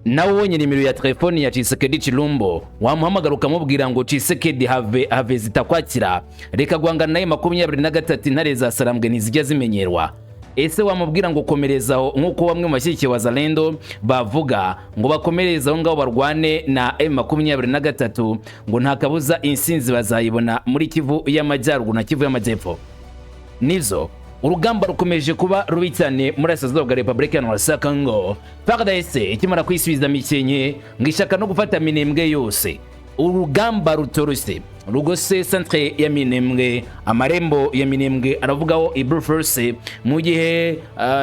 nawe ubonye nimero ya telefone ya Tshisekedi Chilombo wamuhamagara ukamubwira ngo Tshisekedi have zitakwakira reka guhangana naye 23 intare za Sarambwe ntizijya zimenyerwa. Ese wamubwira ngo komerezaho nk'uko bamwe mu bashyigikiye wazalendo bavuga ngo bakomerezaho ngaho barwane na M23 ngo nta kabuza insinzi bazayibona muri Kivu y'amajyaruguru na Kivu y'amajyepfo. Nizo urugamba rukomeje kuba rubi cyane muri Asazwa bwa Republika ya Congo. FARDC ikimara kwisubiza mikenye ngishaka no gufata Minembwe yose. Urugamba rutoroshye rugose centre ya Minembwe, amarembo ya Minembwe aravugaho Ibrufurse mu gihe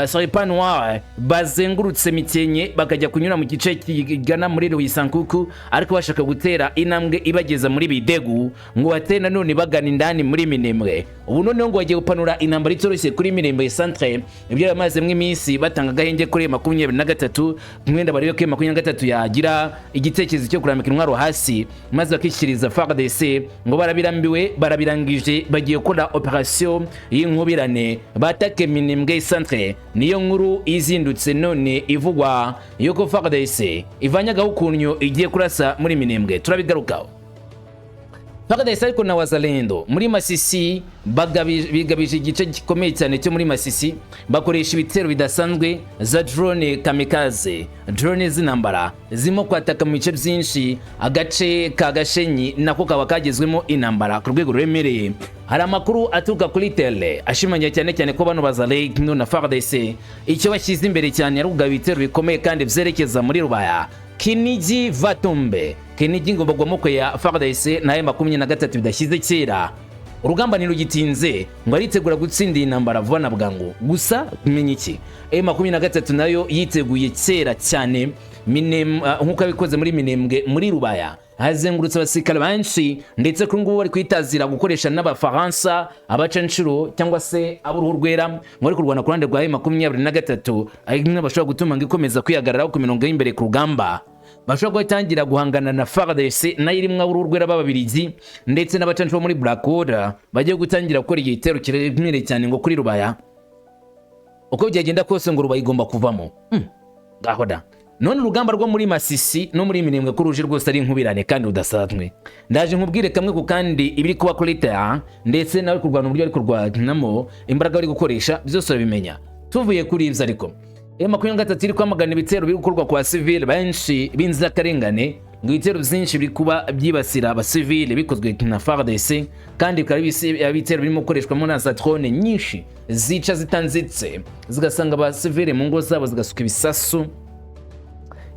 Saripanwa bazengurutse mikenye bakajya kunyura mu gice kigana muri Ruyisankuku ariko bashaka gutera inambwe ibageza muri Bidegu ngo batena none bagana indani muri Minembwe. Ubu none ngo bagiye gupanura intambara itoroshye kuri Minembwe centre ibyo yamaze mw'iminsi batanga gahenge kuri 23 mwenda bari yo 23 yagira igitekerezo cyo kuramika intwaro hasi maze bakishiriza FARDC ngo barabirambiwe barabirangije bagiye gukora operation y'inkubirane batake Minembwe centre. Niyo nkuru izindutse none ivugwa yuko FARDC ivanyaga ukunyo igiye kurasa muri Minembwe. Turabigarukaho. FARDC ariko na wazalendo muri Masisi bigabije igice gikomeye cyane cyo muri Masisi bakoresha ibitero bidasanzwe za drone kamikaze, drone z'intambara zimo kwataka mu bice byinshi agace ka Gashenyi nako kaba kagezwemo intambara ku rwego ruremereye. Hari amakuru aturuka kuri tele ashimangira cyane ko bano wazalendo na FARDC icyo bashyize imbere cyane ari kugaba ibitero bikomeye kandi byerekeza muri Rubaya, Kinigi, Vatombe. Kinigi ngo bagwamo ya FARDC na M23 bidashyize kera. Urugamba ni rugitinze ngo aritegura gutsinda intambara vuba na bwangu. Gusa kumenye iki M23 nayo yiteguye kera cyane nk'uko abikoze muri Minembwe muri Rubaya hazengurutse abasirikare benshi ndetse kuri ngubu bari kwitazira gukoresha n'abafaransa abacanshuro cyangwa se aburuhu rwera ngo ari kurwana ku ruhande rwa M23 ariko bashobora gutuma ngo ikomeza kwihagararaho ku mirongo y'imbere ku rugamba. Bashobora gutangira guhangana na FARDC na irimwe aburuhu rwera b'ababiligi ndetse n'abacanshuro muri Black Order bagiye gutangira gukora igitero kiremereye cyane ngo kuri Rubaya. Uko byagenda kose ngo Rubaya igomba kuvamo. Gahoda. None urugamba rwo muri Masisi no muri Minembwe kuruje rwose ari inkubirane kandi udasanzwe. Ndaje nkubwire kamwe ku kandi ibiri kuba kuri terrain ndetse nawe kurwana uburyo ari kurwanamo imbaraga bari gukoresha byose urabimenya. Tuvuye kuri ivyo ariko M23 iri kwamagana ibitero biri gukorwa kwa civil benshi b'inzirakarengane ngo ibitero byinshi biri kuba byibasira abasivile bikozwe na FARDC kandi bikaba ibitero birimo gukoreshwa mu za drone nyinshi zica zitanzitse zigasanga abasivile mu ngo zabo zigasuka ibisasu.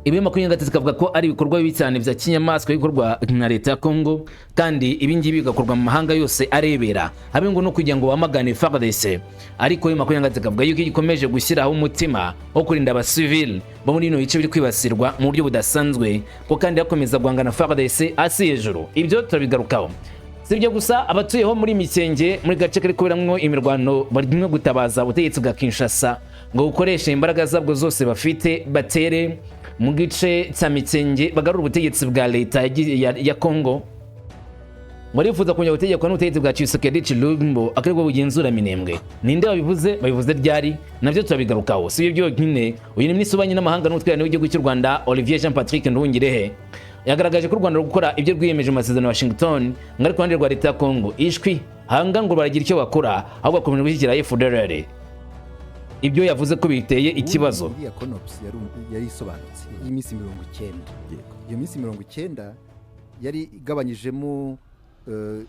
Ibi M23 kavuga ko ari ibikorwa bibi cyane bya kinyamaswa bikorwa na leta ya Congo kandi ibingibi bigakorwa mu mahanga yose arebera habe ngo no kugira ngo bamagane FARDC. Ariko M23 kavuga yuko ikomeje gushyiraho umutima wo kurinda abasivile bo muri no bice biri kwibasirwa mu buryo budasanzwe ko kandi yakomeza guhangana FARDC asi hejuru. Ibyo turabigarukaho. Sibyo gusa abatuyeho muri Mikenge muri gace kari kuberamwo imirwano barimo gutabaza ubutegetsi bwa Kinshasa ngo ukoreshe imbaraga zabwo zose bafite batere mu gice cya Mikenge bagarura ubutegetsi bwa leta ya Congo. Barifuza kunya ubutegetsi n'ubutegetsi bwa Tshisekedi Chilombo akaribwo bugenzura Minembwe. Ninde babivuze ryari navyo turabigarukaho. Si byo byonyine uyu ni Minisitiri w'Ububanyi n'Amahanga n'Ubutwererane w'igihugu cy'u Rwanda Olivier Jean Patrick Nduhungirehe yagaragaje ko u Rwanda gukora ibyo rwiyemeje mu masezerano Washington ngari kwandira rwa leta ya Congo ishwi hanga ngo baragira icyo bakora ahubwo bakomeje gushyigikira FDLR. Ibyo yavuze ko biteye ikibazo. Iriya konopsi yari isobanutse y'iminsi 90. Iyo minsi 90 yari igabanyijemo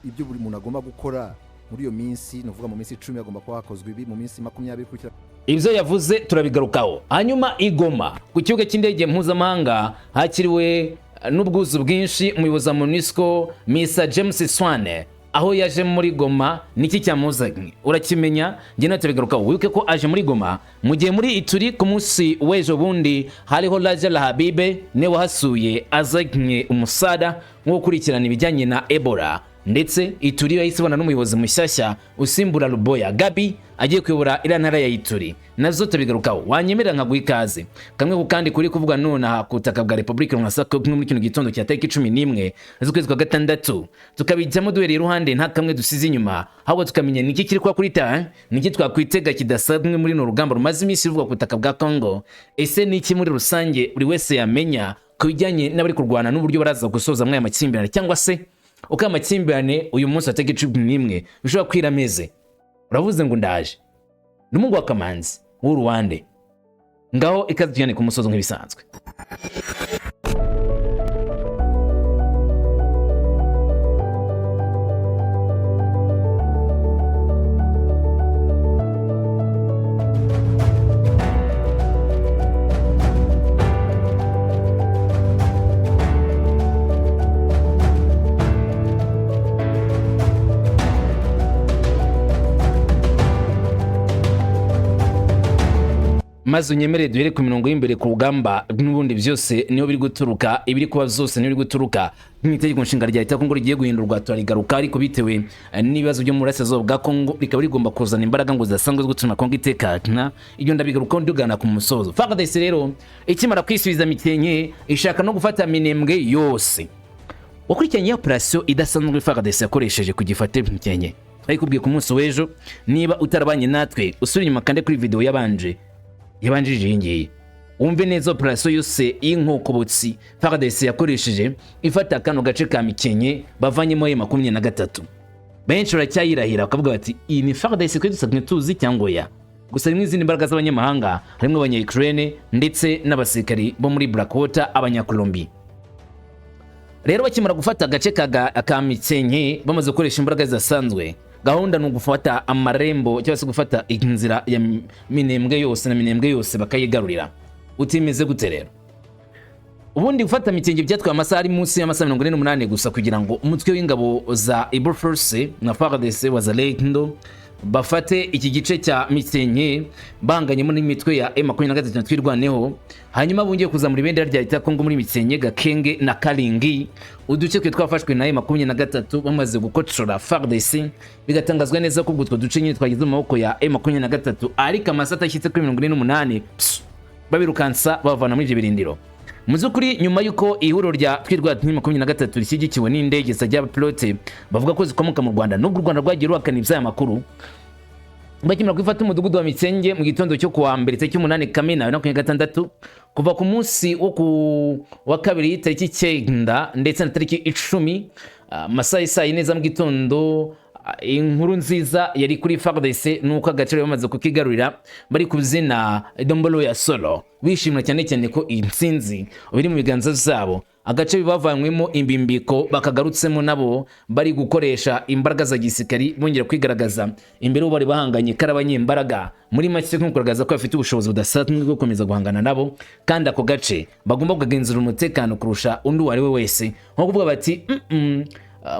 ibyo buri muntu agomba gukora muri iyo minsi, novuga mu minsi 10 agomba kuba hakozwe ibi, mu minsi 20 kurikira. Ibyo yavuze turabigarukaho. Hanyuma igoma ku kibuga cy'indege mpuzamahanga hakiriwe n'ubwuzu bwinshi umuyobozi wa MONUSCO Mr James Swane aho yaje muri Goma. Niki cyamuzanye urakimenya nge natabigaruka wibuke ko aje muri Goma mu gihe muri Ituri ku munsi w'ejo bundi hariho Raja Habibe ne wahasuye azanye umusada nko kurikirana ibijyanye na Ebola. ndetse Ituri yahise ibona n'umuyobozi mushyashya usimbura Ruboya Gabi agiye kuyobora iriya ntara ya Ituri. Nazo tubigarukaho wanyemerera nkaguha ikaze kamwe ku kandi kuri kuvuga none aha ku butaka bwa Repubulika Nk'uko muri kino gitondo cya tariki 11 z'ukwezi kwa gatandatu, tukabijyamo duhereye iruhande nta kamwe dusize inyuma, ahubwo tukamenya niki kiri kwa kuri ta niki twakwitega kidasanzwe muri no rugamba rumaze iminsi ruvuga ku butaka bwa Congo. Ese niki muri rusange buri wese yamenya ku bijyanye n'abari kurwana n'uburyo baraza gusoza mwaya makimbirane, cyangwa se uko amakimbirane uyu munsi atege 11 bishobora kwirameze. Uravuze ngo ndaje n'umuhungu wa Kamanzi w'Uruwande, ngaho ikaze tujyane ku musozo nk'ibisanzwe. Maze unyemerere duhere ku mirongo y'imbere ku rugamba n'ubundi byose niho biri guturuka, ibiri kuba zose niho biri guturuka. Nk'itegeko nshinga rya leta Kongo rigiye guhindurwa turarigaruka, ariko bitewe n'ibibazo byo mu burasirazuba bwa Kongo rikaba rigomba kuzana imbaraga ngo zidasanzwe zo gutuma Kongo itekana. Ibyo ndabigarukaho ndugana ku musozo. FARDC rero ikimara kwisubiza Mikenke ishaka no gufata Minembwe yose. Wakurikiranye operation idasanzwe FARDC yakoresheje kugifata Mikenke. Arikubwiye ku munsi w'ejo, niba utarabanye natwe usubira inyuma kandi kuri video yabanjije yingiye umve neza operation yose y'Nk'uko FARDC yakoresheje ifata kano gace ka Mikenke bavanyemo M23. Benshi baracyayirahira bakavuga bati iyi ni FARDC kwe dusanzwe tuzi cyangwa ya. Gusa rimwe izindi mbaraga z'abanyamahanga harimo abanya-Ukraine ndetse n'abasirikari bo muri Blackwater abanya-Colombia. Rero bakimara gufata agace ka Mikenke bamaze gukoresha imbaraga zidasanzwe, gahunda no gufata amarembo cyangwa se gufata inzira ya Minembwe yose na Minembwe yose bakayigarurira. Utimeze gute rero? Ubundi gufata Mikenke byatwaye amasaha ari munsi y'amasaha 48 gusa kugira ngo umutwe w'ingabo za Ibo Force na FARDC wazalendo bafate iki gice cya Mikenke banganyemo n'imitwe ya M23 twirwaneho. Hanyuma bungiye kuzamura ibendera rya leta Kongo muri Mikenke, Gakenge na Kalingi, uduce twe twafashwe na M23 bamaze gukocora FARDC. Bigatangazwa neza ko gutwo duce nyine twagize mu maboko ya M23, ariko amasata ashyitse kuri 48 babirukansa bavana muri ibyo birindiro. Muzukuri nyuma yuko ihuriro rya twirwa 23 rishyigikiwe n'indege zajya pilote bavuga ko zikomoka mu Rwanda, n'ubwo u Rwanda rwagiye ruhakana ibya amakuru, bakimara kwifata umudugudu wa Mikenke mu gitondo cyo kuwa mbere tariki 8 Kamena 2026 kuva ku munsi wo wa kabiri tariki 9 ndetse na tariki 10 masaha neza mu gitondo. Inkuru nziza yari kuri FARDC nuko agace bamaze kukigarurira bari kuzina Dombolo ya Solo, bishimira cyane ko intsinzi biri mu biganza zabo. Agace bibavanywemo imbimbiko bakagarutsemo nabo bari gukoresha imbaraga za gisirikari bongera kwigaragaza imbere bari bahanganye karabanye imbaraga muri make nko kugaragaza ko bafite ubushobozi budasanzwe bwo gukomeza guhangana nabo, kandi ako gace bagomba kugenzura umutekano kurusha undi wari we wese. Nko kuvuga bati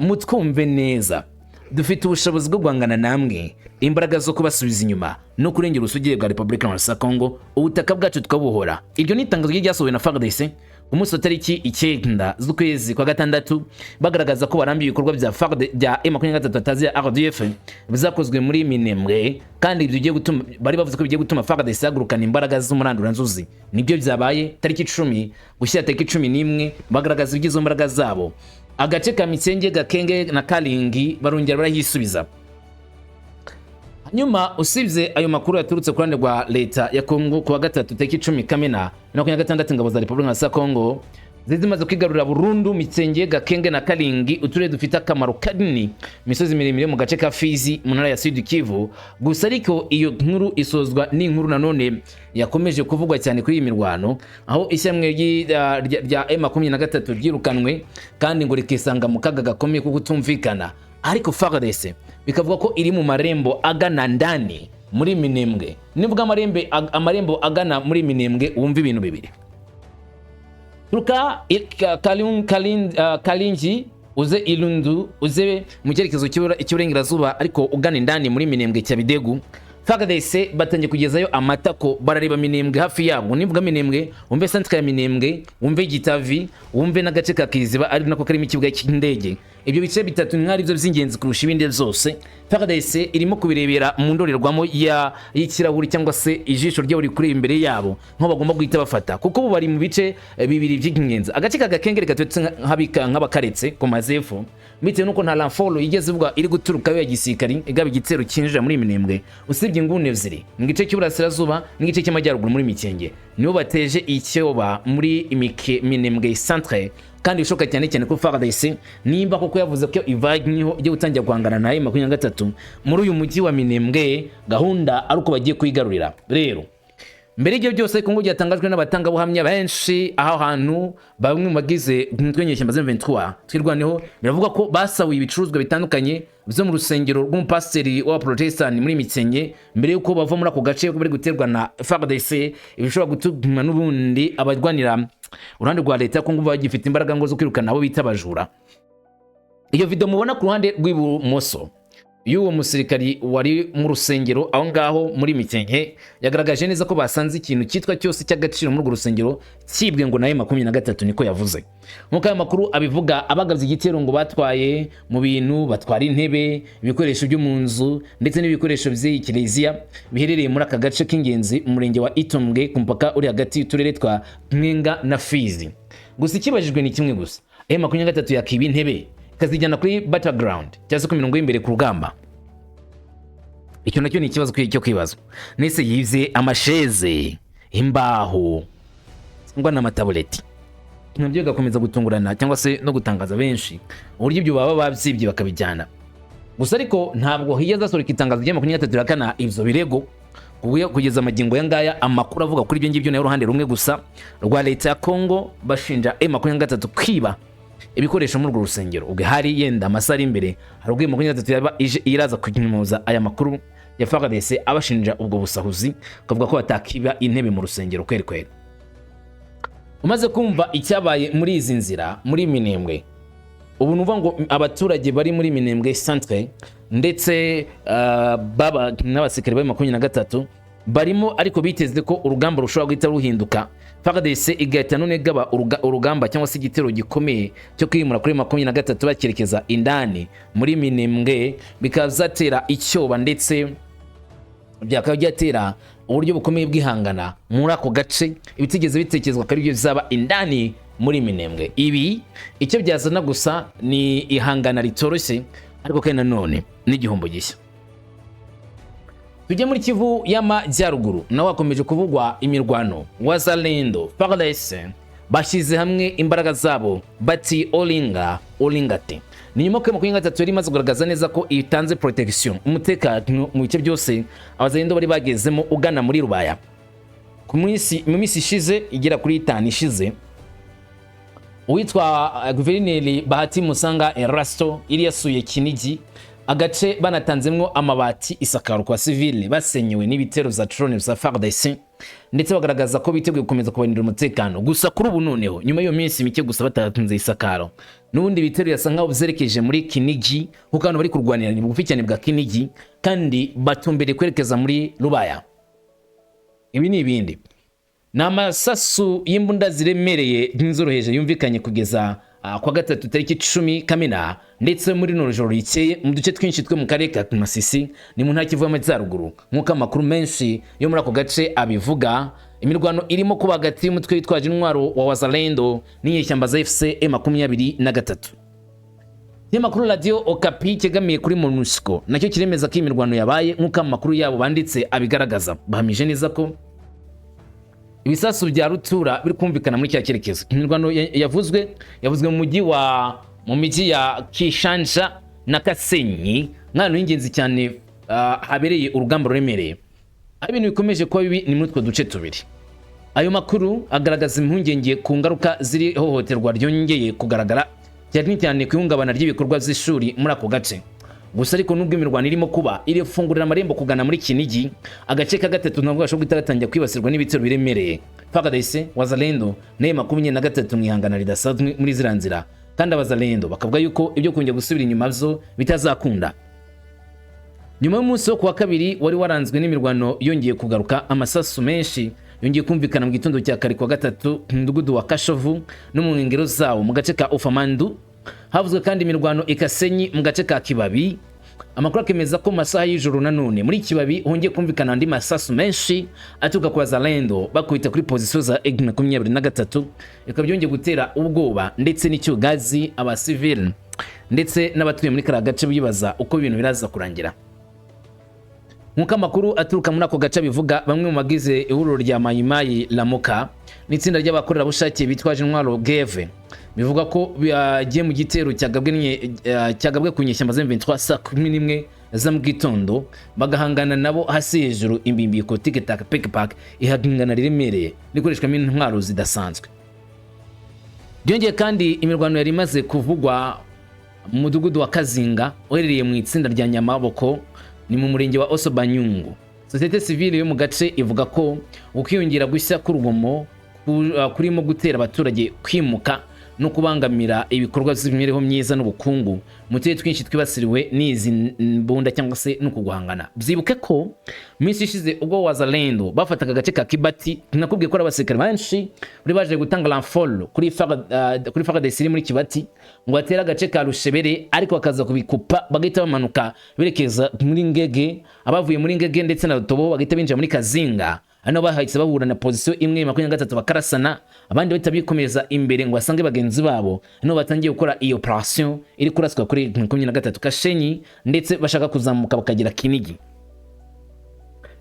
mutwumve neza, dufite ubushobozi bwo guhangana namwe, imbaraga zo kubasubiza inyuma no kurengera ubusugire bwa Repubulika Nk'uko Kongo, ubutaka bwacu tukabuhora. Iryo ni itangazo ryasohowe na FARDC ku munsi wa tariki 9 z'ukwezi kwa gatandatu, bagaragaza ko barambiye ibikorwa bya bya M23 atazi ya RDF bizakozwe muri Minembwe, kandi ibyo bigiye gutuma bari bavuze ko bigiye gutuma FARDC yagurukana imbaraga z'umurandura nzuzi. Nibyo byabaye tariki 10 gushyira tariki 11, bagaragaza ibyizo mbaraga zabo. Agace ka Mikenke, Gakenge na Kalingi barongera barahisubiza. Hanyuma usibye ayo makuru yaturutse ku ruhande rwa leta ya Kongo kuwa gatatu tariki 10 Kamena 2026, ingabo za Repubulika Nk'uko Kongo zimaze kwigarurira burundu Mikenke, Gakenge na Kalingi, uturere dufite akamaro kanini imisozi miremire mu gace ka Fizi mu ntara ya Sud Kivu. Gusa ariko iyo nkuru isozwa n'inkuru nanone yakomeje kuvugwa cyane kuri IMIRWANO, aho ishyamwe rya M23 ryirukanwe kandi ngo rikisanga mu kaga gakomeye ko kutumvikana. Ariko FARDC bikavuga ko iri mu marembo agana ndani muri Minembwe. Nivuga amarembo agana muri Minembwe, wumva ibintu bibiri. Turuka Kalingi uze Ilundu uze mu cyerekezo cy'uburengerazuba ariko ugana indani muri Minembwe cya Bidegu. FARDC batangiye kugezayo amatako, barareba Minembwe hafi yabo. Nivuga Minembwe wumve centre ya Minembwe, wumve Gitavi, wumve n'agace ka Kiziba ari nako karimo ikibuga cy'indege. ibyo bice bitatu nk'ari byo by'ingenzi kurusha ibindi byose. FARDC irimo kubirebera mu ndorerwamo y'ikirahuri cyangwa se ijisho ryo buri kuri imbere yabo nko bagomba guhita bafata, kuko bo bari mu bice bibiri by'ingenzi. Agace kagakengere gatetse nk'abakaretse ku mazefu bitewe nuko nta ramforo igeze ivuga iri guturuka yo ya gisirikari igaba igitero cyinjira muri Minembwe, usibye inguni ebyiri mu gice cy'uburasirazuba n'igice cy'amajyaruguru muri Mikenge, nibo bateje icyoba muri Minembwe centre. Kandi bishoboka cyane cyane ko FARDC nimba koko yavuze ko ivanyeho ijye gutangira guhangana na M23 muri uyu mujyi wa Minembwe, gahunda ari uko bagiye kwigarurira. Rero mbere y'ibyo byose Kongo byatangajwe n'abatanga buhamya benshi aho hantu bamwe mu bagize twenyeshyamba za M23 twirwaneho biravuga ko basabuye ibicuruzwa bitandukanye byo mu rusengero rw'umupasiteri wa Protestant muri Mikenge mbere yuko bava muri ako gace bari guterwa na FARDC, ibishobora gutuma n'ubundi abarwanira uruhande rwa leta Kongo bagifite imbaraga ngo zo kwirukana abo bita abajura. Iyo video mubona ku ruhande rw'ibumoso y'uwo musirikari wari mu rusengero aho ngaho muri Mikenge yagaragaje neza ko basanze ikintu cyitwa cyose cy'agaciro muri urwo rusengero cyibwe ngo naye 23 niko yavuze. Nk'uko aya makuru abivuga, abagabye igitero ngo batwaye mu bintu, batwara intebe, ibikoresho byo mu nzu ndetse n'ibikoresho by'iyi kiliziya biherereye muri aka gace k'ingenzi mu murenge wa Itombwe ku mpaka uri hagati y'uturere twa Mwenga na Fizi. Gusa ikibajijwe ni kimwe gusa, M23 yakiba intebe kazijyana kuri battleground cyangwa ku mirongo y'imbere ku rugamba. Icyo nacyo ni ikibazo cyo kwibazwa. Nese yize amasheze, imbaho cyangwa n'amatabureti, nabyo gakomeza gutungurana cyangwa se no gutangaza benshi uburyo ibyo baba babyibye bakabijyana. Gusa ariko ntabwo hiyeza soreka itangazo rya 23 rakana ivyo birego kugeza amagingo yangaya. Amakuru avuga kuri ibyo ngibyo nayo ruhande rumwe gusa rwa leta ya Kongo bashinja M23 kwiba ibikoresho muri urwo rusengero. Ubwo hari yenda amasari imbere hari ubwo M23 yaba iraza kunyumuza aya makuru ya FARDC abashinja ubwo busahuzi, kavuga ko batakiba intebe mu rusengero kweri. Umaze kumva icyabaye muri izi nzira muri Minembwe, ubu nuvuga ngo abaturage bari muri Minembwe centre ndetse baba n'abasikari ba 23 barimo, ariko biteze ko urugamba rushobora guhita ruhinduka. FARDC igahita none gaba urugamba cyangwa se igitero gikomeye cyo kwimura kuri 23 bakerekeza indani muri Minembwe, bikazatera icyoba ndetse byakaba byatera uburyo bukomeye bwihangana muri ako gace ibitigeze bitekezwa ko ari byo bizaba indani muri Minembwe. Ibi icyo byazana gusa ni ihangana ritoroshye, ariko kandi nanone n'igihombo gishya. Tujye muri Kivu y'amajyaruguru nawe wakomeje kuvugwa imirwano. Wazalendo FARDC bashyize hamwe imbaraga zabo bati olingate. Ni nyuma ko M23 yari imaze kugaragaza neza ko itanze protection umutekano mu bice byose abazalendo bari bagezemo ugana muri Rubaya. Mu minsi ishize igera kuri 5 ishize, uwitwa Guverineri Bahati Musanga Erasto iri yasuye Kinigi, agace banatanzemwo amabati isakaro kwa civile basenyewe n'ibitero za drone za FARDC, ndetse bagaragaza ko biteguye gukomeza kubanira umutekano. Gusa kuri ubu noneho nyuma yo minsi mike gusa batatunze isakaro, n'ubundi bitero yasa nkaho byerekeje muri Kinigi, kuko abantu bari kurwanira ni bugufi cyane bwa Kinigi kandi batumbere kwerekeza muri Rubaya. Ibi ni ibindi n'amasasu y'imbunda ziremereye nk'inzoroheje yumvikanye kugeza kuwa gatatu tariki 10 Kamena, ndetse muri no joro rikeye mu duce twinshi twe mu karere ka Masisi ni mu ntara Kivu y'amajyaruguru. Nk'uko amakuru menshi yo muri ako gace abivuga, imirwano irimo kuba hagati y'umutwe witwaje intwaro wa Wazalendo n'inyeshyamba za FC M23. Amakuru radio Okapi kegamiye kuri MONUSCO nacyo kiremeza ko imirwano yabaye nk'uko amakuru yabo banditse abigaragaza. Bahamije neza ko ibisasu bya rutura biri kumvikana muri cya cyerekezo. Imirwano yavuzwe mu mujyi ya Kishanja na Kasenyi, nk'ahantu y'ingenzi cyane habereye urugamba ruremereye. Ibintu bikomeje kuba bibi ni muri utwo duce tubiri. Ayo makuru agaragaza impungenge ku ngaruka ziri hohoterwa ryongeye kugaragara cyane ku ihungabana ry'ibikorwa by'ishuri muri ako gace. Gusa ariko nubwo imirwano irimo kuba irifungurira amarembo kugana muri Kinigi, agace ka gatatu ntabwo gashobora gutangira kwibasirwa n'ibitero biremereye. FARDC Wazalendo naye 23 mwihangana ridasanzwe muri ziranzira, kandi abazalendo bakavuga yuko ibyo kongera gusubira inyuma byo bitazakunda. Nyuma y'umunsi wo kuwa kabiri wari waranzwe n'imirwano yongeye kugaruka, amasasu menshi yongeye kumvikana mu gitondo cya kare kuwa gatatu mu mudugudu wa Kashovu no mu ngero zawo mu gace ka Ufamandu Havuzwe kandi imirwano ikasenyi mu gace ka Kibabi. Amakuru akemeza ko masaha y'ijoro nanone muri Kibabi hongeye kumvikana andi masasu menshi atuka kwa Zalendo bakwita kuri position za M23 ikabyongeye gutera ubwoba ndetse n'icyugazi aba civil ndetse n'abatuye muri kara gace bibaza uko ibintu biraza kurangira. Nk'uko amakuru aturuka muri ako gace bivuga, bamwe mu bagize ihuriro rya Mayimayi Lamuka n'itsinda ry'abakorera bushake bitwaje intwaro Geve bivuga ko bagiye mu gitero cyagabwe ku nyeshyamba za M23 saa 11 za mu gitondo bagahangana nabo hasi hejuru imbimbiko tic-tac pick-pack ihagingana riremereye rikoreshwamo intwaro zidasanzwe. Byongeye kandi imirwano yari imaze kuvugwa mu mudugudu wa Kazinga uherereye mu itsinda rya Nyamaboko ni mu murenge wa Osobanyungu. Societe civile yo mu gace ivuga ko ukiyongera gushya k'urugomo kurimo gutera abaturage kwimuka no kubangamira ibikorwa by'imibereho myiza n'ubukungu mu turere twinshi twibasiriwe n'izi mbunda cyangwa se no kuguhangana. Byibuke ko minsi ishize ubwo Wazalendo bafataga agace ka Kibati, nakubwiye ko abasirikare benshi bari baje gutanga l'enfol kuri FARDC muri Kibati ngo atera agace ka Rushebere, ariko bakaza kubikupa bagahita bamanuka berekeza muri Ngege, abavuye muri Ngege ndetse na Rutobo bagahita binjira muri Kazinga. Hano bahahise bahura na position imwe 23 bakarasana, abandi bahita bikomeza imbere ngo basange bagenzi babo. Hano batangiye gukora iyo operation iri kuraswa kuri 23 Kashenyi ndetse bashaka kuzamuka bakagira Kinigi.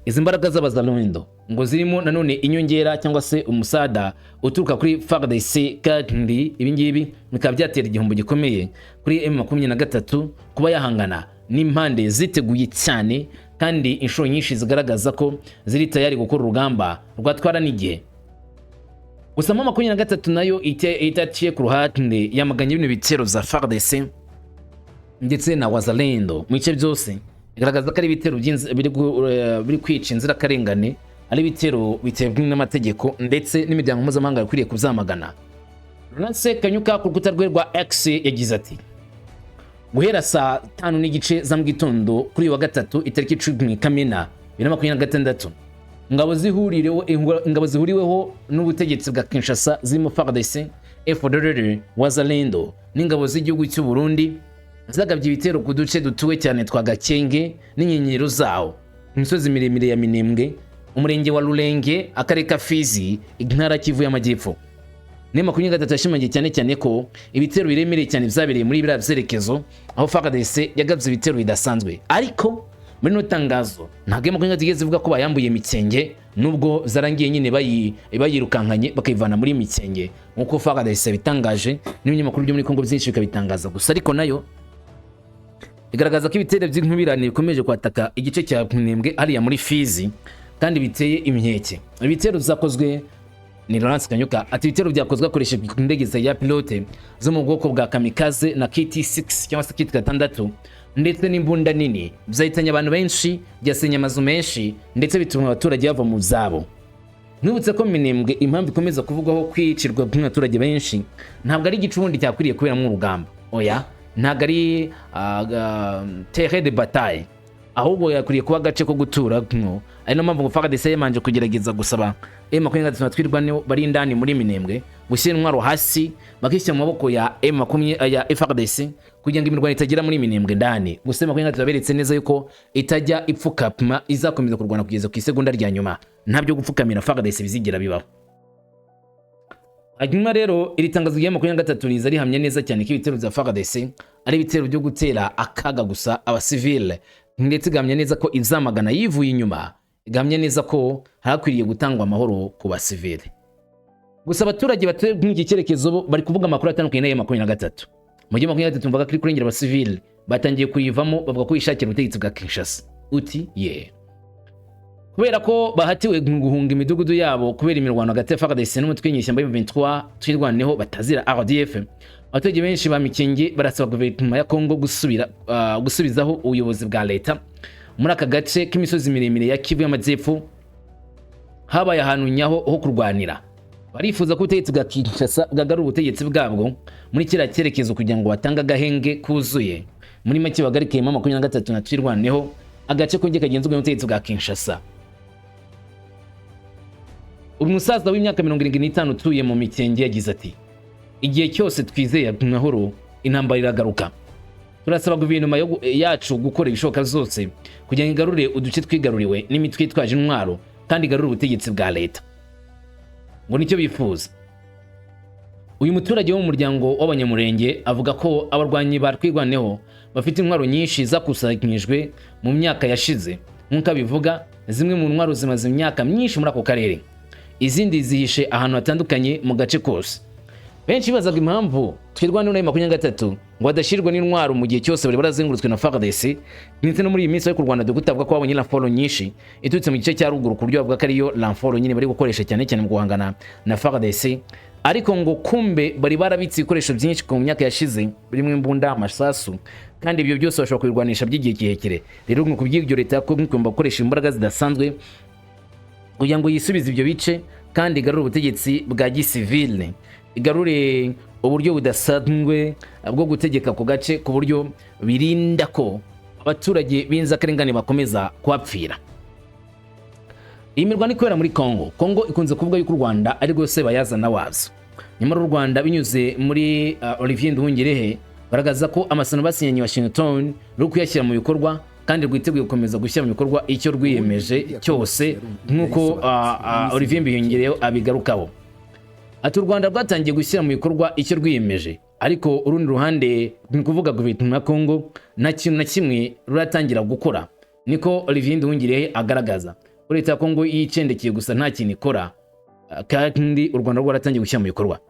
Izi mbaraga z'abazalendo ngo zirimo nanone inyongera cyangwa se umusada uturuka kuri FARDC, kandi ibingibi bikaba byatera igihombo gikomeye kuri M23 kuba yahangana n'impande ziteguye cyane kandi inshuro nyinshi zigaragaza ko ziri tayari gukora urugamba rwatwara n'igihe. Gusa mu 23 nayo itaciye ku ruhande yamaganye ibintu bitero za FARDC ndetse na Wazalendo mu bice byose, igaragaza ko ari ibitero biri kwica inzira karengane, ari ibitero bitewe n'amategeko ndetse n'imiryango mpuzamahanga yakwiriye kubyamagana. Ronase Kanyuka ku rukuta rwe rwa X yagize ati: guhera saa 5 n'igice za mu gitondo kuri wa gatatu itariki 10 Kamena 2026 ingabo zihuriweho n'ubutegetsi bwa Kinshasa zirimo FARDC, FDLR, Wazalendo n'ingabo z'igihugu cy'u Burundi zagabye ibitero ku duce dutuwe cyane twa Gakenge n'inyenyero zawo, imisozi miremire ya Minembwe, umurenge wa Rulenge, akarere ka Fizi, intara Kivu y'Amajyepfo. Nema 23 yashimangiye cyane ko ibitero biremereye cyane byabereye muri biriya byerekezo aho FARDC yagabye ibitero bidasanzwe. Ariko muri no tangazo ntabwo M23 igeze ivuga ko bayambuye Mikenge, nubwo zarangiye nyine bayirukankanye bakayivana muri Mikenge nkuko FARDC bitangaje n'ibinyamakuru byo muri Kongo byinshi bikabitangaza. Gusa ariko nayo igaragaza ko ibitero by'inkubirane bikomeje kwataka igice cya Minembwe hariya muri Fizi kandi biteye imyeke. Ibitero zakozwe ni Ronase Kanyuka ati ibitero byakozwe akoresheje indege za pilote zo mu bwoko bwa kamikaze na KT6 cyangwa se kit 6 ndetse n'imbunda nini byahitanye abantu benshi, byasenya amazu menshi ndetse bituma abaturage bava mu zabo. Nubutse ko Minembwe impamvu ikomeza kuvugwaho kwicirwa bw'abaturage benshi ntabwo ari igicubundi cyakwiriye kubera mu rugamba, oya ntabwo ari terrain de bataille, ahubwo yakwiriye kuba agace ko gutura nko. Ari no mpamvu ngo FARDC yamanje kugerageza gusaba M23 twirwaneho bari indani muri Minembwe gushyira intwaro hasi bakishyira mu maboko ya FARDC kugira ngo imirwano itagira muri Minembwe ndani. Gusa M23 yaberetse neza yuko itajya ipfukama, izakomeza kurwana kugeza ku isegonda rya nyuma, ntabyo gupfukamira FARDC bizigira bibaho. Hanyuma rero iri tangazo rya M23 riza rihamya neza cyane ko ibitero bya FARDC ari ibitero byo gutera akaga gusa abasivile, ndetse igamya neza ko izamagana yivuye inyuma, igamya neza ko hakwiriye gutangwa amahoro ku basivile. Gusa abaturage batuye mu iki cyerekezo bari kuvuga amakuru atandukanye ya M23. Mu gihe M23 mvuga kuri kurengera abasivile batangiye kuyivamo, bavuga ko yishakira ubutegetsi bwa Kinshasa. Uti kubera ko bahatiwe guhunga imidugudu yabo kubera imirwano hagati ya FARDC n'umutwe w'inyeshyamba M23 twirwaneho batazira RDF, abaturage benshi ba Mikenge barasaba guverinoma ya Kongo gusubizaho ubuyobozi bwa leta muri aka gace k'imisozi miremire ya Kivu y'Amajyepfo habaye ahantu nyaho ho kurwanira. Barifuza ko ubutegetsi bwa Kinshasa bwagarura ubutegetsi bwabwo muri kiriya cyerekezo kugira ngo batange agahenge kuzuye. Muri make bagarikiyemo 23 na twirwaneho agace kongeye kagenzurwa n'ubutegetsi bwa Kinshasa. Umusaza w'imyaka 75 utuye mu Mikenge yagize ati: igihe cyose twizeye amahoro intambara iragaruka. Turasaba guverinoma yacu gukora ibishoboka zose kugira ngo igarure uduce twigaruriwe n'imitwe itwaje intwaro kandi igarure ubutegetsi bwa leta. Ngo nicyo bifuza. Uyu muturage wo mu muryango w'abanyamurenge avuga ko abarwanyi barwigwaneho bafite intwaro nyinshi zakusanyijwe mu myaka yashize. Nk'uko abivuga, zimwe mu ntwaro zimaze imyaka myinshi muri ako karere, izindi zihishe ahantu hatandukanye mu gace kose. Benshi bazaga impamvu twirwana na M23 ngo badashirwa n'intwaro mu gihe cyose bari barazengurutswe na FARDC, ndetse no muri iyi minsi yo kurwana dugutavuga ko babonye ramforo nyinshi iturutse mu gice cya ruguru ku buryo bavuga ko ariyo ramforo nyine bari gukoresha cyane cyane mu guhangana na FARDC. Ariko ngo kumbe bari barabitse ibikoresho byinshi ku myaka yashize birimo imbunda, amasasu, kandi ibyo byose bashobora kubirwanisha by'igihe kirekire. Rero ngo kuby'ibyo leta ko ngomba gukoresha imbaraga zidasanzwe kugira ngo yisubize ibyo bice kandi igarure ubutegetsi bwa gisivile, igarure uburyo budasanzwe bwo gutegeka ku gace ku buryo birinda ko abaturage b'inzirakarengane bakomeza kuhapfira. Iyi mirwano ikorera muri Kongo ikunze kuvuga yuko u Rwanda ari rwose bayazana wazo. Nyamara u Rwanda binyuze muri Olivier Nduhungirehe baragaza ko amasano basinyanye Washington ruri kuyashyira mu bikorwa kandi rwiteguye gukomeza gushyira mu bikorwa icyo rwiyemeje cyose, nk'uko Olivier Nduhungirehe abigarukaho. Ati u Rwanda rwatangiye gushyira mu bikorwa icyo rwiyemeje, ariko urundi ruhande ni kuvuga guverinoma ya Kongo nta kintu na kimwe ruratangira gukora. Niko Olivier Nduhungirehe agaragaza. Leta ya Kongo yicendekeye gusa nta kintu ikora, kandi u Rwanda rwaratangiye gushyira mu bikorwa.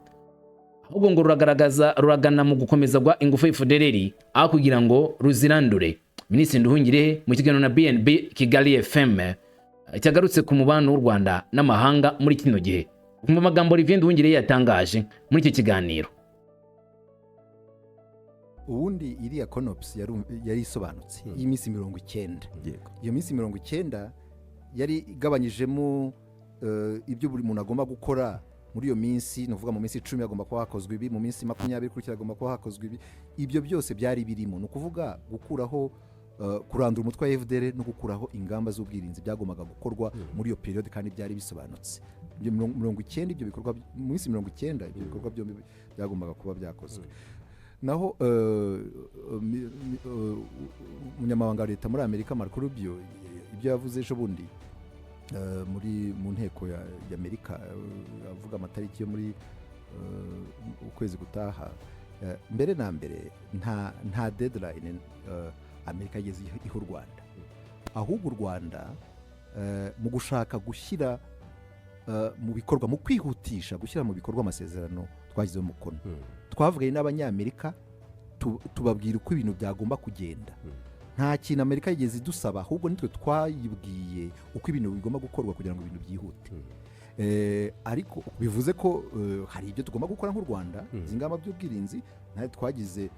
Ahubwo ngo ruragana mu gukomeza gwa ingufu y'FDLR aho kugira ngo ruzirandure. Minisitiri Nduhungirehe mu kiganiro na BNB Kigali FM cyagarutse ku mubano w'u Rwanda n'amahanga muri kino gihe. Kumva amagambo Olivier Nduhungirehe yatangaje muri icyo kiganiro. Ubundi iriya CONOPS yari isobanutse y'iminsi 90. Iyo minsi 90 yari igabanyijemo ibyo buri muntu agomba gukora muri iyo minsi. Nuvuga mu minsi 10 agomba kuba hakozwe ibi, mu minsi 20 kurikira agomba kuba hakozwe ibi. Ibyo byose byari birimo, no kuvuga gukuraho kurandura umutwe wa FDL no gukuraho ingamba z'ubwirinzi byagombaga gukorwa muri iyo period, kandi byari bisobanutse. 90 ibyo bikorwa mu minsi 90 ibyo bikorwa byombi byagombaga kuba byakozwe. Naho umunyamabanga wa leta muri Amerika Marco Rubio ibyo yavuze ejo bundi mu nteko ya Amerika avuga amatariki yo muri ukwezi gutaha, mbere na mbere nta deadline Amerika yageze iho u Rwanda, ahubwo u Rwanda mu gushaka gushyira mu bikorwa, mu kwihutisha gushyira mu bikorwa amasezerano twagizeho umukono, twavuganye n'abanyamerika tubabwira uko ibintu byagomba kugenda. Nta kintu Amerika yigeze idusaba, ahubwo nitwe twayibwiye uko ibintu bigomba gukorwa kugira ngo ibintu byihute. Ariko bivuze ko hari ibyo tugomba gukora nk'u Rwanda, ingamba by'ubwirinzi nayo twagize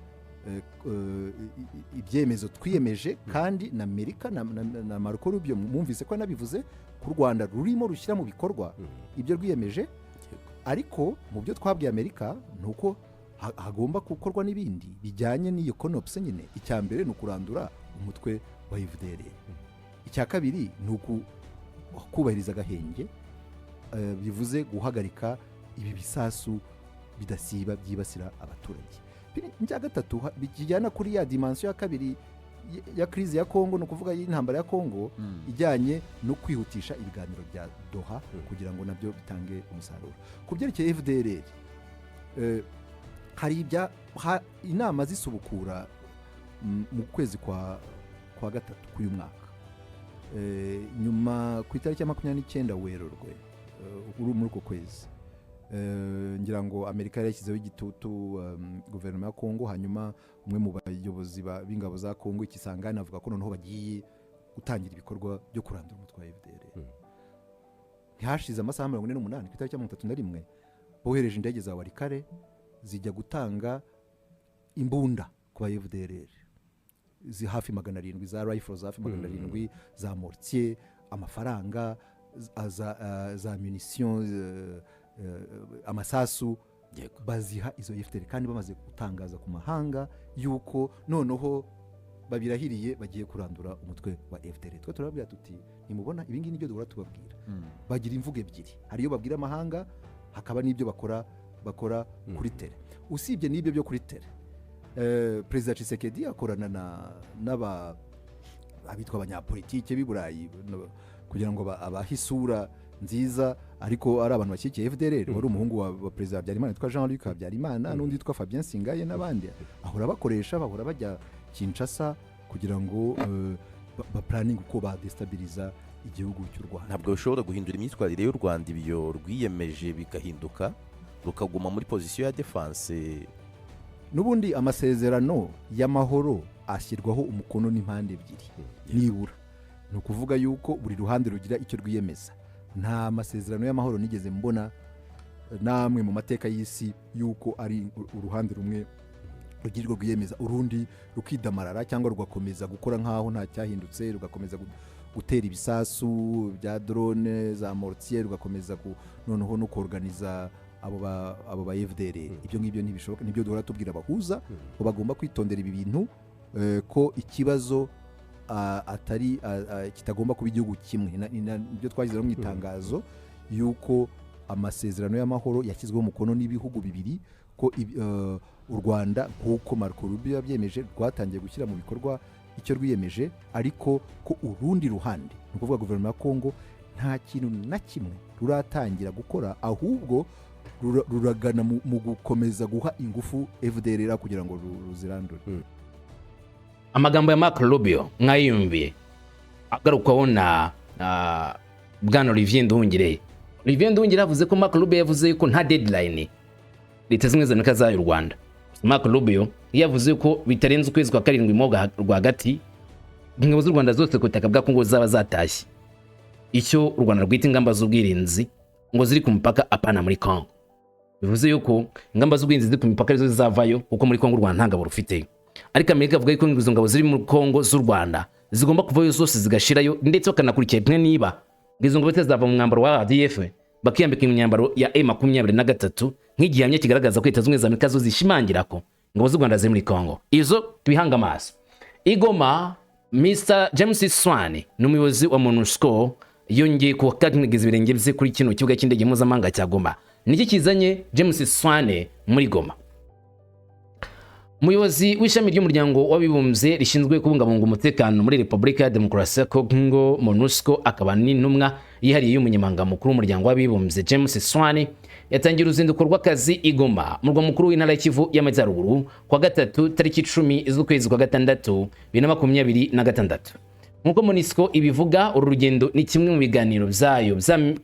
ibyemezo twiyemeje, kandi na Amerika na Marco Rubio mwumvise ko nabivuze ku Rwanda rurimo rushyira mu bikorwa ibyo rwiyemeje. Ariko mu byo twabwiye Amerika nuko hagomba gukorwa n'ibindi bijyanye n'iyo CONOPS nyine. Icya mbere ni ukurandura umutwe wa FDL, icya kabiri ni kubahiriza agahenge, bivuze guhagarika ibi bisasu bidasiba byibasira abaturage. Icya gatatu bijyana kuri ya dimension ya kabiri ya crise ya Kongo, no kuvuga y'intambara ya Kongo, ijyanye no kwihutisha ibiganiro bya Doha kugira ngo nabyo bitange umusaruro. Ku byerekeye FDL, hari inama zisubukura mu kwezi kwa gatatu k'uyu mwaka, nyuma ku itariki ya 29 Werurwe muri uko kwezi. Ngira ngo Amerika yashyizeho igitutu guverinoma ya Kongo, hanyuma umwe mu bayobozi b'ingabo za Kongo ikisangana avuga ko noneho bagiye gutangira ibikorwa byo kurandura umutwe wa FDL. Ntihashize amasaha 48 ku itariki ya 31 bohereje indege za warikare zijya gutanga imbunda ku ba FDL hafi 700 za rifles, hafi 700 za mortier, amafaranga, za munitions, amasasu, baziha izo FDL, kandi bamaze gutangaza ku mahanga yuko noneho babirahiriye bagiye kurandura umutwe wa FDL. Twe turababwira tuti nimubona ibingi nibyo duhora tubabwira. Bagira imvugo ebyiri, hari iyo babwira amahanga, hakaba n'ibyo bakora kuri tele. Usibye n'ibyo byo kuri tele, Perezida Tshisekedi akorana n'aba abitwa abanyapolitike b'i Burayi kugira ngo abahe isura nziza, ariko ari abantu bashyigikiye FDLR. Wari umuhungu wa perezida Habyarimana witwa Jean-Luc Habyarimana n'undi witwa Fabien Singaye n'abandi, ahora bakoresha, bahora bajya Kinshasa kugira ngo baplanning uko badestabiliza igihugu cy'u Rwanda. Ntabwo bishobora guhindura imyitwarire y'u Rwanda ibyo rwiyemeje bikahinduka rukaguma muri position ya defense. N'ubundi amasezerano y'amahoro ashyirwaho umukono n'impande ebyiri nibura. Ni ukuvuga yuko buri ruhande rugira icyo rwiyemeza. Nta masezerano y'amahoro nigeze mbona namwe mu mateka y'isi yuko ari uruhande rumwe rugira rwiyemeza urundi rukidamarara cyangwa rugakomeza gukora nkaho nta cyahindutse, rugakomeza gutera ibisasu bya drone za mortier, rugakomeza noneho no kuorganiza abo ba FDLR. Ibyo ngibyo ntibishoboka. Nibyo duhora tubwira abahuza ko bagomba kwitondera ibi bintu, ko ikibazo atari kitagomba kuba igihugu kimwe. Nibyo twagize mu itangazo yuko amasezerano y'amahoro yashyizweho umukono n'ibihugu bibiri, ko u Rwanda nk'uko Marco Rubio yabyemeje rwatangiye gushyira mu bikorwa icyo rwiyemeje, ariko ko urundi ruhande, ni ukuvuga guverinoma ya Kongo, nta kintu na kimwe ruratangira gukora, ahubwo ruragana mu gukomeza guha ingufu FDLR kugira ngo ruzirandure. Amagambo ya Marco Rubio mwayumviye agarukwaho na bwana Olivier Nduhungire. Olivier Nduhungire yavuze ko Marco Rubio yavuze ko nta deadline Leta Zunze Ubumwe za y'u Rwanda. Marco Rubio yavuze ko bitarenze ukwezi kwa 7 mu rwagati ingabo z'u Rwanda zose ku butaka bwa Kongo zaba zatashye. Icyo u Rwanda rwita ingamba z'ubwirinzi ngo ziri ku mupaka apana muri Kongo. Bivuze yuko ingamba z'ubwirinzi ziri ku mipaka arizo zizavayo kuko muri Kongo u Rwanda nta ngabo rufite. Ariko Amerika avuga ko izo ngabo ziri mu Kongo z'u Rwanda zigomba kuvayo zose zigashirayo, ndetse bakanakurikirana niba izo ngabo zizava mu mwambaro wa ADF bakiyambika imyambaro ya M23 nk'igihamya kigaragaza ko Leta Zunze Ubumwe za Amerika zo zishimangira ko ingabo z'u Rwanda ziri muri Kongo. Izo tubihanga amaso. Igoma, Mr. James Swan n'umuyobozi wa MONUSCO yongeye kukagiza ibirenge bye kuri kino kibuga cy'indege mpuzamahanga cya Goma. Niki kizanye James Swan muri Goma? Umuyobozi w'ishami ry'umuryango w'abibumbye rishinzwe kubungabunga umutekano muri Repubulika ya Demokarasi ya Kongo MONUSCO akaba n'intumwa yihariye y'umunyamabanga mukuru w'umuryango w'abibumbye James Swan yatangira uruzinduko rw'akazi Igoma mu murwa mukuru w'intara ya Kivu y'Amajyaruguru kwa gatatu tariki 10 z'ukwezi kwa gatandatu 2026. Nk'uko MONUSCO ibivuga, uru rugendo ni kimwe mu biganiro byayo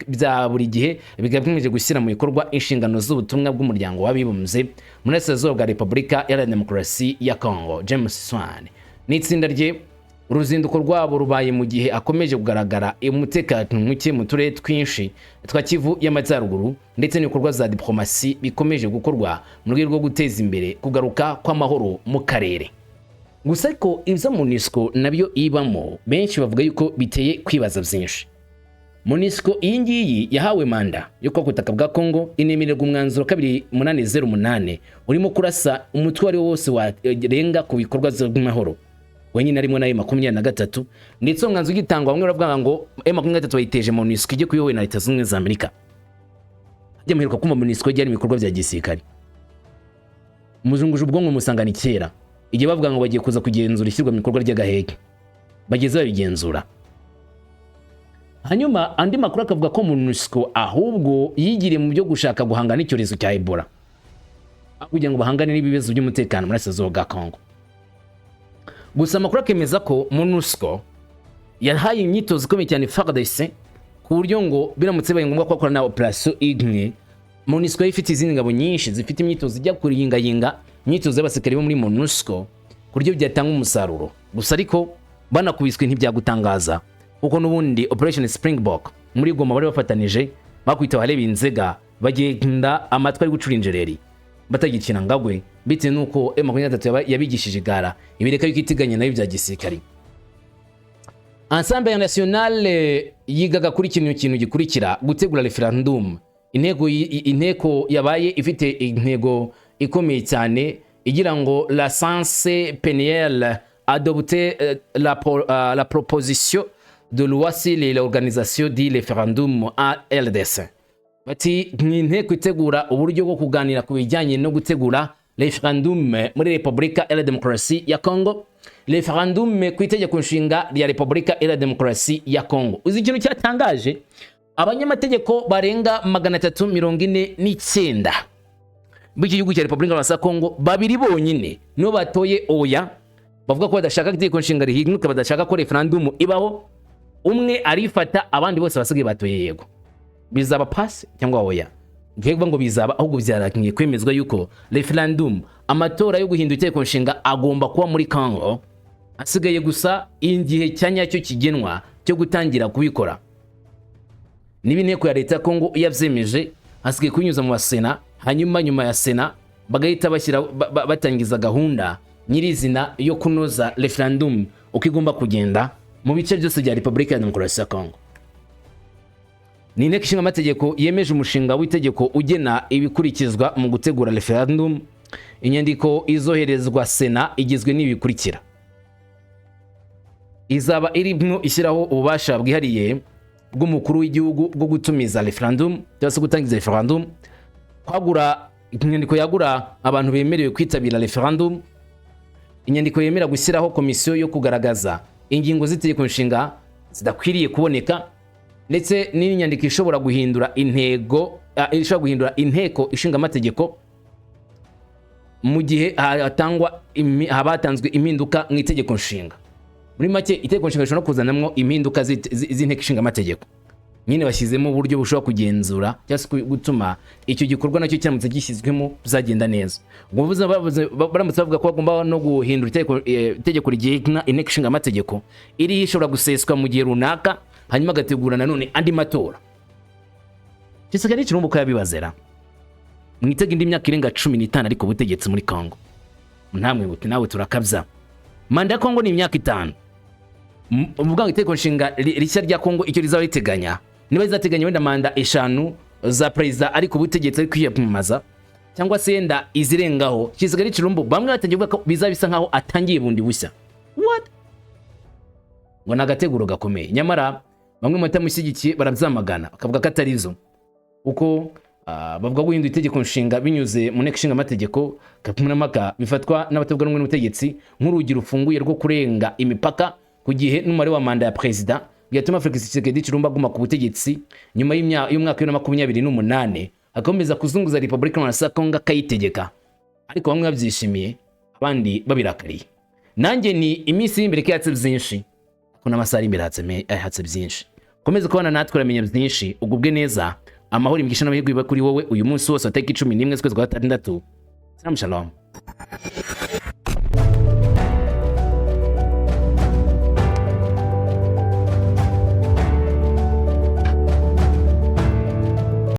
bya buri gihe bigamije gushyira mu bikorwa inshingano z'ubutumwa bw'umuryango w'abibumbye muri Sezoro bwa Repubulika ya Demokarasi ya Kongo. James Swan n'itsinda rye uruzinduko rwabo rubaye mu gihe akomeje kugaragara umutekano muke mu turere twinshi twa Kivu y'Amajyaruguru, ndetse n'ibikorwa za diplomasi bikomeje gukorwa mu rwego rwo guteza imbere kugaruka kw'amahoro mu karere. Gusa ariko ibyo MONUSCO nabyo ibamo benshi bavuga yuko biteye kwibaza byinshi. MONUSCO iyi ngiyi yahawe manda yo kwa kutaka bwa Kongo inemererwa umwanzuro 2808 urimo kurasa umutwe wari wose warenga ku bikorwa by'amahoro. Wenyine arimo na M23, ndetse umwanzuro ugitangwa bamwe baravuga ngo M23 bayiteje MONUSCO ijye kuyobowe na Leta Zunze Ubumwe za Amerika. Hajya muheruka kumva MONUSCO yari ibikorwa bya gisirikare. Muzunguje ubwonko musangana kera. Igihe bavuga ngo bagiye kuza kugenzura ishyirwa mu bikorwa ry'agahege, bageze babigenzura. Hanyuma andi makuru akavuga ko MONUSCO ahubwo yigiriye mu byo gushaka guhangana n'icyorezo cya Ebola, kugira ngo bahangane n'ibibazo by'umutekano muri Sezoro bwa Kongo. Gusa amakuru akemeza ko MONUSCO yahaye imyitozo ikomeye cyane FARDC ku buryo ngo biramutse baye ngombwa ko akora na operation imwe, MONUSCO ifite izindi ngabo nyinshi zifite imyitozo ijya kuriyingayinga imyitozo y'abasirikare bo muri MONUSCO ku buryo byatanga umusaruro. Gusa ariko banakubiswe ntibyagutangaza kuko n'ubundi Operation Springbok muri Goma bari bafatanije bakwita barebe inzega bagenda amatwi ari gucura injereri batagikina ngagwe, bitewe nuko M23 yabigishije igara ibireka yuko itiganya nayo bya gisirikare. Ensemble nationale yigaga kuri kintu gikurikira gutegura referendum. Inteko yabaye ifite intego ikomeye cyane igira ngo la Sanse PNL adopter la proposition de loi sur l'organisation du référendum à RDC. Bati inteko itegura uburyo bwo kuganira ku bijyanye no gutegura referendum muri Repubulika ya Demokarasi ya Kongo, referendum ku itegeko nshinga rya Repubulika ya Demokarasi ya Kongo. Uzi ikintu cyatangaje, abanyamategeko barenga 349 b'iki gihugu cya Repubulika ya Kongo, babiri bonyine no batoye oya, bavuga ko badashaka itegeko nshinga rihinduka, badashaka ko referendum ibaho. Umwe arifata, abandi bose basigaye batoye yego. Bizaba pass cyangwa oya? Ngiye ngo bizaba, ahubwo byarakinye kwemezwa yuko referendum, amatora yo guhindura itegeko nshinga agomba kuba muri Kongo. Asigaye gusa igihe cyanyacyo kigenwa cyo gutangira kubikora. Niba inteko ya leta ya Kongo yavyemeje, hasigaye kunyuza mu basena, hanyuma nyuma ya sena bagahita bashyira batangiza gahunda nyirizina yo kunoza referendum uko igomba kugenda mu bice byose bya Repubulika ya Demokarasi ya Kongo. Ni inteko ishinga amategeko yemeje umushinga w'itegeko ugena ibikurikizwa mu gutegura referendum. Inyandiko izoherezwa sena igizwe n'ibikurikira: izaba irimo ishyiraho ububasha bwihariye bw'umukuru w'igihugu bwo gutumiza referendum cyangwa se gutangiza referendum, kwagura inyandiko yagura abantu bemerewe kwitabira referendum, inyandiko yemera gushyiraho komisiyo yo kugaragaza ingingo z'itegeko nshinga zidakwiriye kuboneka, ndetse n'inyandiko ishobora guhindura inteko ishinga amategeko mu gihe habatanzwe impinduka mu itegeko nshinga. Muri make itegeko nshinga rishobora kuzanamwo impinduka z'inteko ishinga amategeko. Nyine bashyizemo uburyo bushobora kugenzura cyangwa se gutuma icyo gikorwa nacyo cyamutse gishyizwemo bizagenda neza. Ubwo baramutse bavuga ko bagomba no guhindura itegeko rigena inteko ishinga amategeko, iri ishobora guseswa mu gihe runaka, hanyuma gategura nanone andi matora. Kisekedi Chilombo ko yabibazera mwitega indi myaka irenga 15 ariko butegetsi muri Kongo. Ntamwe ngo nawe turakabya. Manda ya Kongo ni imyaka 5. Uvuga ngo itegeko nshinga rishya rya Kongo icyo rizaba riteganya, niba rizateganya wenda manda 5 za president ariko butegetsi ari kwiyamamaza, cyangwa se yenda izirengaho. Kisekedi Chilombo bamwe batangiye kuvuga ko bizabisa nkaho atangiye bundi bushya. What? Ngo nagateguro gakomeye. Nyamara bamwe mu batamushyigikiye barabyamagana bakavuga ko atarizo, uko bavuga guhindura itegeko nshinga binyuze mu nteko ishinga amategeko kapimaka bifatwa n'abatavuga rumwe n'ubutegetsi nk'urugi rufunguye rwo kurenga imipaka ku gihe n'umubare wa manda ya president, byatuma Kisekedi Chilombo aguma ku butegetsi nyuma y'umwaka wa 2028 akomeza kuzunguza Repubulika ya Kongo akayitegeka. Ariko bamwe babyishimiye, abandi babirakariye. Nanjye ni iminsi imbere yatse byinshi, kuna amasari imbere hatse byinshi. Komeza kubana natwe uramenya byinshi, ugubwe neza, amahoro imigisha n'amahirwe biba kuri wowe uyu munsi wose wa tariki 11 z'ukwezi kwa gatandatu. Shalom.